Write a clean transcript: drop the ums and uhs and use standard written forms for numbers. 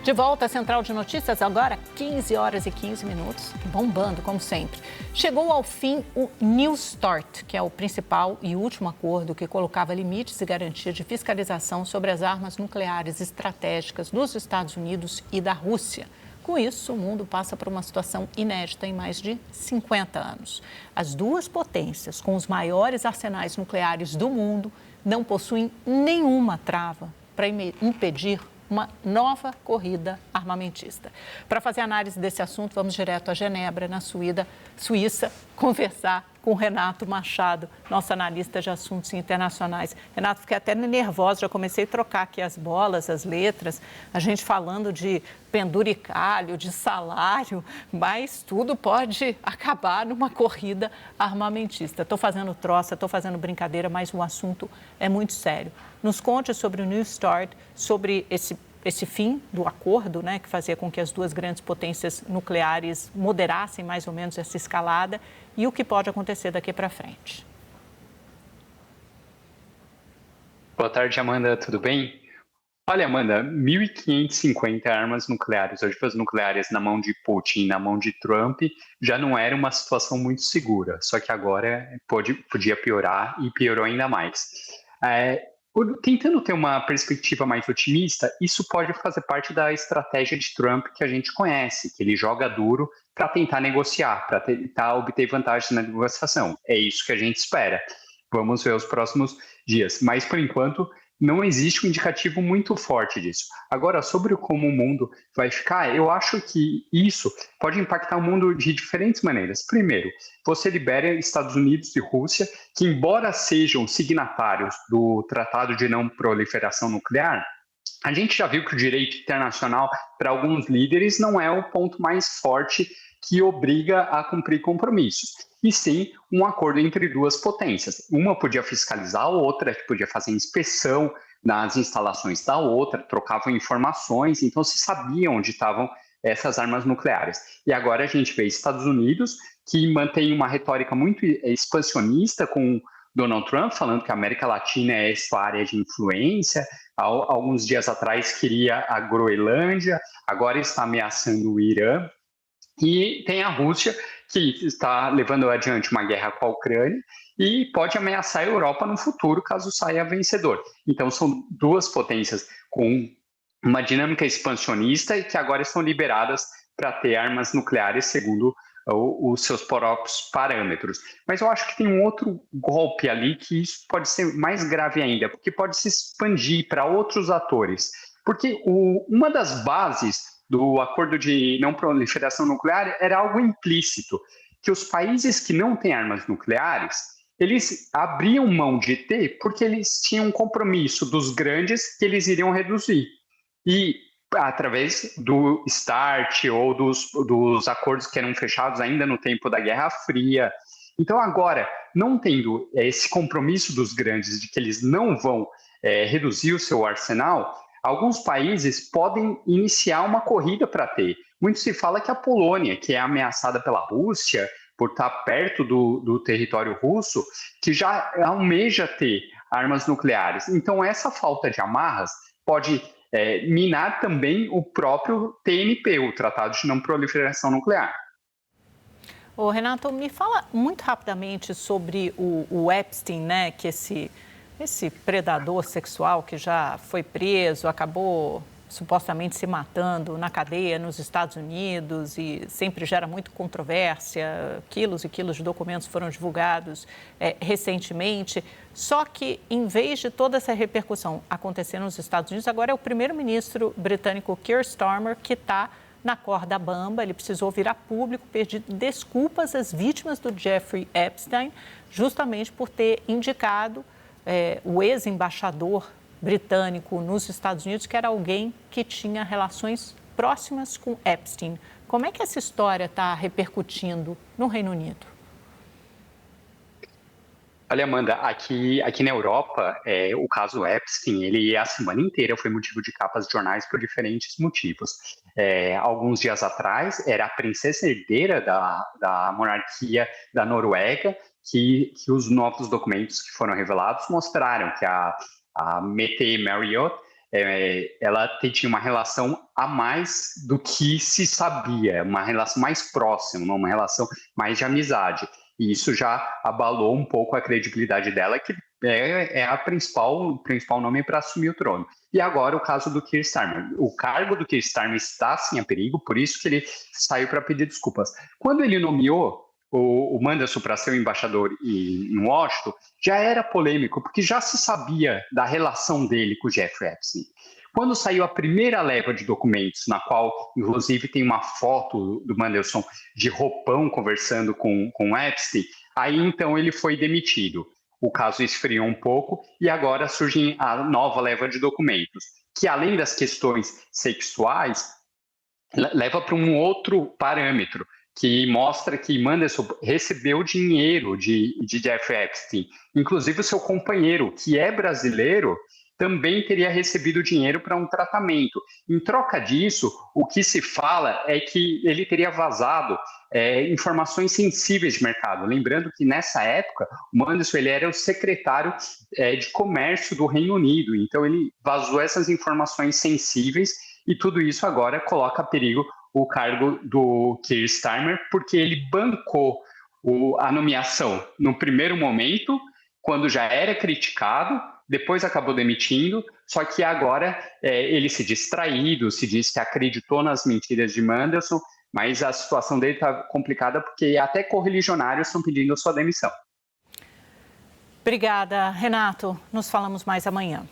De volta à Central de Notícias, agora 15 horas e 15 minutos, bombando como sempre. Chegou ao fim o New START, que é o principal e último acordo que colocava limites e garantias de fiscalização sobre as armas nucleares estratégicas dos Estados Unidos e da Rússia. Com isso, o mundo passa por uma situação inédita em mais de 50 anos. As duas potências com os maiores arsenais nucleares do mundo não possuem nenhuma trava para impedir uma nova corrida armamentista. Para fazer análise desse assunto, vamos direto a Genebra, na Suíça, conversar com Renato Machado, nosso analista de assuntos internacionais. Renato, fiquei até nervosa, já comecei a trocar aqui as bolas, as letras, a gente falando de penduricalho, de salário, mas tudo pode acabar numa corrida armamentista. Estou fazendo troça, estou fazendo brincadeira, mas o assunto é muito sério. Nos conte sobre o New START, sobre esse fim do acordo, né, que fazia com que as duas grandes potências nucleares moderassem mais ou menos essa escalada e o que pode acontecer daqui para frente. Boa tarde, Amanda, tudo bem? Olha, Amanda, 1.550 armas nucleares, ogivas nucleares na mão de Putin, na mão de Trump, já não era uma situação muito segura, só que agora podia piorar e piorou ainda mais. Tentando ter uma perspectiva mais otimista, isso pode fazer parte da estratégia de Trump que a gente conhece, que ele joga duro para tentar negociar, para tentar obter vantagens na negociação. É isso que a gente espera. Vamos ver os próximos dias. Mas, por enquanto, não existe um indicativo muito forte disso. Agora, sobre como o mundo vai ficar, eu acho que isso pode impactar o mundo de diferentes maneiras. Primeiro, você libera Estados Unidos e Rússia, que embora sejam signatários do Tratado de Não Proliferação Nuclear, a gente já viu que o direito internacional, para alguns líderes, não é o ponto mais forte que obriga a cumprir compromissos, e sim um acordo entre duas potências. Uma podia fiscalizar a outra, podia fazer inspeção nas instalações da outra, trocavam informações, então se sabia onde estavam essas armas nucleares. E agora a gente vê Estados Unidos, que mantém uma retórica muito expansionista com Donald Trump, falando que a América Latina é sua área de influência. Alguns dias atrás queria a Groenlândia, agora está ameaçando o Irã. E tem a Rússia, que está levando adiante uma guerra com a Ucrânia e pode ameaçar a Europa no futuro, caso saia vencedor. Então, são duas potências com uma dinâmica expansionista e que agora estão liberadas para ter armas nucleares, segundo os seus próprios parâmetros. Mas eu acho que tem um outro golpe ali que isso pode ser mais grave ainda, porque pode se expandir para outros atores. Porque uma das bases do acordo de não proliferação nuclear era algo implícito, que os países que não têm armas nucleares, eles abriam mão de ter porque eles tinham um compromisso dos grandes que eles iriam reduzir. E através do START ou dos acordos que eram fechados ainda no tempo da Guerra Fria. Então agora, não tendo esse compromisso dos grandes de que eles não vão reduzir o seu arsenal, alguns países podem iniciar uma corrida para ter. Muito se fala que a Polônia, que é ameaçada pela Rússia, por estar perto do território russo, que já almeja ter armas nucleares. Então, essa falta de amarras pode minar também o próprio TNP, o Tratado de Não Proliferação Nuclear. Ô, Renato, me fala muito rapidamente sobre o Epstein, né, que esse predador sexual que já foi preso, acabou supostamente se matando na cadeia nos Estados Unidos e sempre gera muito controvérsia, quilos e quilos de documentos foram divulgados recentemente. Só que, em vez de toda essa repercussão acontecer nos Estados Unidos, agora é o primeiro-ministro britânico Keir Starmer que está na corda bamba. Ele precisou vir a público pedir desculpas às vítimas do Jeffrey Epstein, justamente por ter indicado o ex-embaixador britânico nos Estados Unidos, que era alguém que tinha relações próximas com Epstein. Como é que essa história está repercutindo no Reino Unido? Olha, Amanda, aqui na Europa, o caso Epstein, ele a semana inteira foi motivo de capas de jornais por diferentes motivos. Alguns dias atrás, era a princesa herdeira da monarquia da Noruega, que os novos documentos que foram revelados mostraram que a Mette Marriott ela tinha uma relação a mais do que se sabia, uma relação mais próxima, uma relação mais de amizade. E isso já abalou um pouco a credibilidade dela, que é o principal nome para assumir o trono. E agora o caso do Keir Starmer. O cargo do Keir Starmer está sim a perigo, por isso que ele saiu para pedir desculpas. Quando ele nomeou o Mandelson para ser o embaixador em Washington, já era polêmico, porque já se sabia da relação dele com o Jeffrey Epstein. Quando saiu a primeira leva de documentos, na qual, inclusive, tem uma foto do Mandelson de roupão conversando com Epstein, aí então ele foi demitido. O caso esfriou um pouco e agora surge a nova leva de documentos, que além das questões sexuais, leva para um outro parâmetro, que mostra que Mandelson recebeu dinheiro de Jeffrey Epstein. Inclusive o seu companheiro, que é brasileiro, também teria recebido dinheiro para um tratamento. Em troca disso, o que se fala é que ele teria vazado informações sensíveis de mercado. Lembrando que nessa época, o Mandelson ele era o secretário de comércio do Reino Unido, então ele vazou essas informações sensíveis e tudo isso agora coloca a perigo o cargo do Keir Starmer, porque ele bancou a nomeação no primeiro momento, quando já era criticado, depois acabou demitindo, só que agora ele se diz traído, se diz que acreditou nas mentiras de Mandelson, mas a situação dele está complicada porque até correligionários estão pedindo a sua demissão. Obrigada, Renato. Nos falamos mais amanhã.